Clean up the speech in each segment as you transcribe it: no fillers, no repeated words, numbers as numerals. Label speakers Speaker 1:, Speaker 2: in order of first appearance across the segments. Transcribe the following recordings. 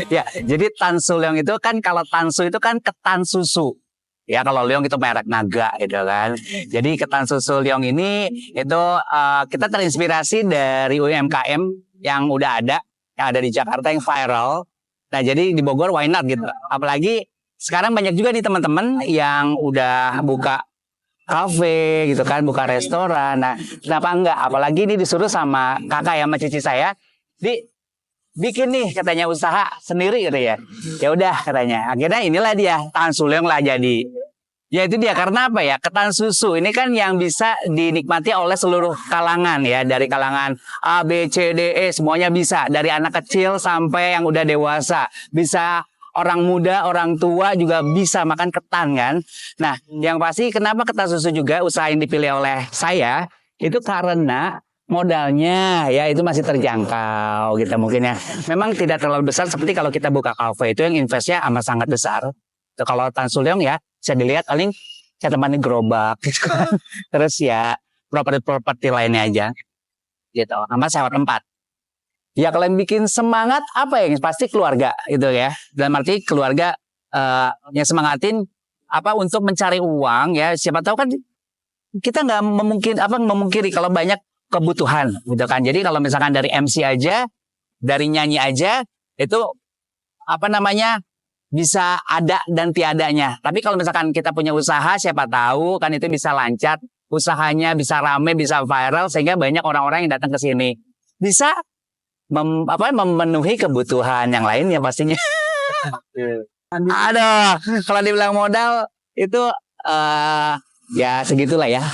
Speaker 1: Ya, jadi Tan Su Leong itu kan kalau Tan Su itu kan ketan susu. Ya kalau Leong itu merek naga gitu kan. Jadi ketan susu Leong ini itu kita terinspirasi dari UMKM yang udah ada, yang ada di Jakarta yang viral. Nah jadi di Bogor why not gitu. Apalagi sekarang banyak juga nih teman-teman yang udah buka kafe gitu kan, buka restoran. Nah kenapa enggak? Apalagi ini disuruh sama kakak ya, sama cici saya, bikin nih katanya usaha sendiri gitu ya. Ya udah katanya. Akhirnya inilah dia Tan Su Leong lah jadi. Ya itu dia karena apa ya? Ketan susu ini kan yang bisa dinikmati oleh seluruh kalangan ya, dari kalangan A, B, C, D, E semuanya bisa, dari anak kecil sampai yang udah dewasa. Bisa orang muda, orang tua juga bisa makan ketan kan. Nah, yang pasti kenapa ketan susu juga usaha yang dipilih oleh saya itu karena modalnya ya itu masih terjangkau gitu mungkin ya. Memang tidak terlalu besar seperti kalau kita buka kafe itu yang investnya amat sangat besar. Tuh, kalau Tan Su Leong ya bisa dilihat paling saya temani gerobak gitu kan. Terus ya properti lainnya aja gitu. Sama sewa tempat. Ya kalau yang bikin semangat apa ya? Pasti keluarga gitu ya. Dalam arti keluarga yang semangatin apa untuk mencari uang ya. Siapa tahu kan kita nggak memungkiri kalau banyak kebutuhan gitu kan. Jadi kalau misalkan dari MC aja, dari nyanyi aja itu apa namanya bisa ada dan tiadanya. Tapi kalau misalkan kita punya usaha, siapa tahu kan itu bisa lancar, usahanya bisa rame, bisa viral sehingga banyak orang-orang yang datang ke sini. Bisa memenuhi kebutuhan yang lainnya pastinya. Aduh, kalau dibilang modal itu ya segitulah ya.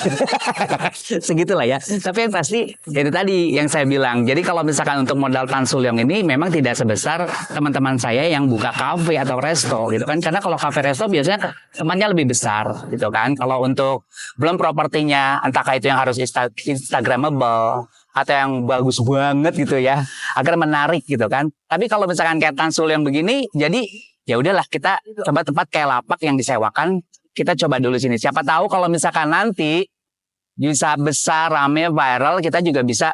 Speaker 1: Segitulah ya. Tapi yang pasti itu tadi yang saya bilang. Jadi kalau misalkan untuk modal Tan Su Leong ini memang tidak sebesar teman-teman saya yang buka kafe atau resto gitu kan. Karena kalau kafe resto biasanya temannya lebih besar gitu kan. Kalau untuk belum propertinya entah itu yang harus instagramable atau yang bagus banget gitu ya, agar menarik gitu kan. Tapi kalau misalkan kayak Tan Su Leong begini, jadi ya udahlah kita coba tempat kayak lapak yang disewakan. Kita coba dulu sini. Siapa tahu kalau misalkan nanti bisa besar, rame, viral, kita juga bisa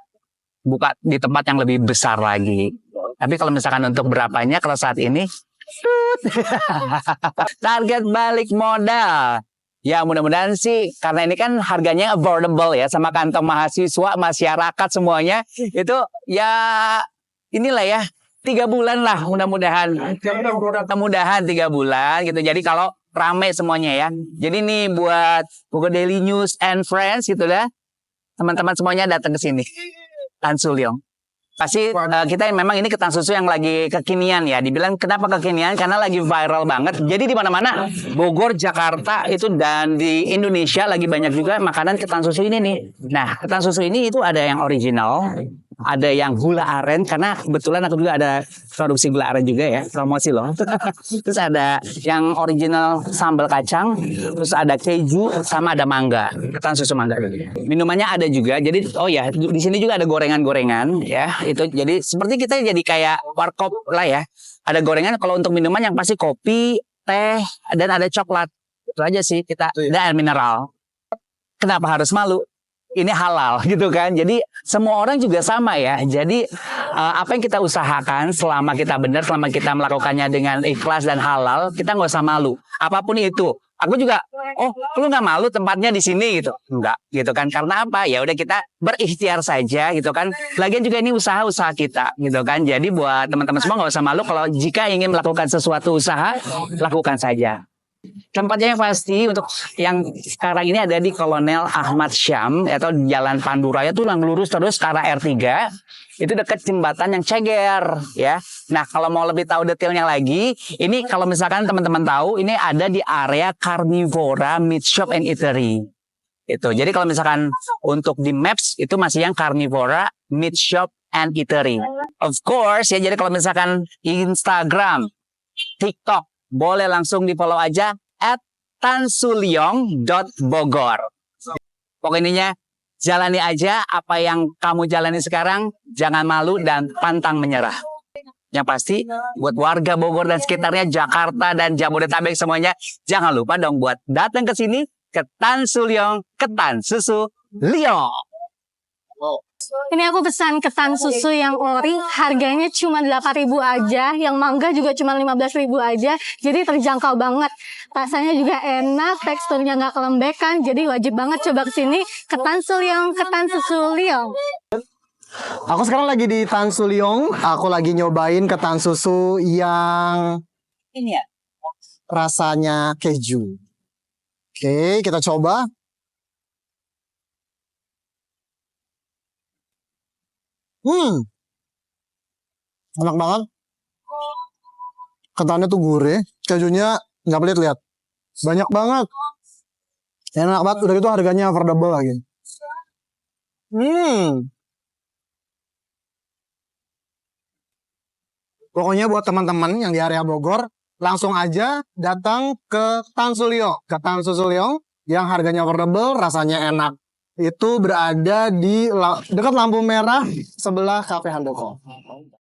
Speaker 1: buka di tempat yang lebih besar lagi. Tapi kalau misalkan untuk berapanya, kalau saat ini, target balik modal. Ya mudah-mudahan sih, karena ini kan harganya affordable ya, sama kantong mahasiswa, masyarakat semuanya, itu ya inilah ya, 3 bulan lah mudah-mudahan. Mudah-mudahan 3 bulan gitu. Jadi kalau rame semuanya ya. Jadi nih buat Bogor Daily News and Friends gitu dah. Teman-teman semuanya datang ke sini. Tan Su Leong. Pasti kita memang ini ketan susu yang lagi kekinian ya. Dibilang kenapa kekinian? Karena lagi viral banget. Jadi di mana-mana Bogor, Jakarta itu dan di Indonesia lagi banyak juga makanan ketan susu ini nih. Nah, ketan susu ini itu ada yang original, ada yang gula aren karena kebetulan aku juga ada produksi gula aren juga ya, promosi loh. Terus ada yang original sambal kacang, terus ada keju sama ada mangga, ketan susu mangga. Minumannya ada juga. Jadi oh ya, di sini juga ada gorengan-gorengan ya. Itu jadi seperti kita jadi kayak warkop lah ya. Ada gorengan kalau untuk minuman yang pasti kopi, teh dan ada coklat. Itu aja sih kita. Dan air mineral. Kenapa harus malu? Ini halal gitu kan. Jadi semua orang juga sama ya. Jadi apa yang kita usahakan selama kita benar, selama kita melakukannya dengan ikhlas dan halal, kita nggak usah malu. Apapun itu. Aku juga, oh lu nggak malu tempatnya di sini gitu. Enggak gitu kan. Karena apa? Ya udah kita berikhtiar saja gitu kan. Lagian juga ini usaha-usaha kita gitu kan. Jadi buat teman-teman semua nggak usah malu kalau jika ingin melakukan sesuatu usaha, lakukan saja. Tempatnya yang pasti untuk yang sekarang ini ada di Kolonel Ahmad Syam atau di Jalan Panduraya tuh lurus terus ke arah R3 itu dekat jembatan yang ceger ya. Nah kalau mau lebih tahu detailnya lagi, ini kalau misalkan teman-teman tahu ini ada di area Carnivora Meat Shop and Eatery. Itu. Jadi kalau misalkan untuk di Maps itu masih yang Carnivora Meat Shop and Eatery. Of course ya, jadi kalau misalkan Instagram, TikTok boleh langsung di follow aja @tansuleong.bogor. Pokoknya jalani aja apa yang kamu jalani sekarang, jangan malu dan pantang menyerah. Yang pasti buat warga Bogor dan sekitarnya, Jakarta dan Jabodetabek semuanya, jangan lupa dong buat datang ke sini ke Tan Su Leong, ketan susu Leong.
Speaker 2: Ini aku pesan ketan susu yang ori, harganya cuma 8.000 aja, yang mangga juga cuma 15.000 aja, jadi terjangkau banget. Rasanya juga enak, teksturnya nggak kelembekan, jadi wajib banget coba kesini ketan Sulyong, ketan susu Lyong.
Speaker 3: Aku sekarang lagi di Tan Sulyong. Aku lagi nyobain ketan susu yang
Speaker 1: Ini ya.
Speaker 3: rasanya keju. Oke, kita coba. Enak banget. Ketannya tuh gurih, kejunya nggak pelit lihat. Banyak banget. Enak banget, udah gitu harganya affordable lagi. Pokoknya buat teman-teman yang di area Bogor, langsung aja datang ke Tan Sulyong, ke Tan Susu Lyong yang harganya affordable, rasanya enak. Itu berada di dekat lampu merah sebelah Cafe Handoko.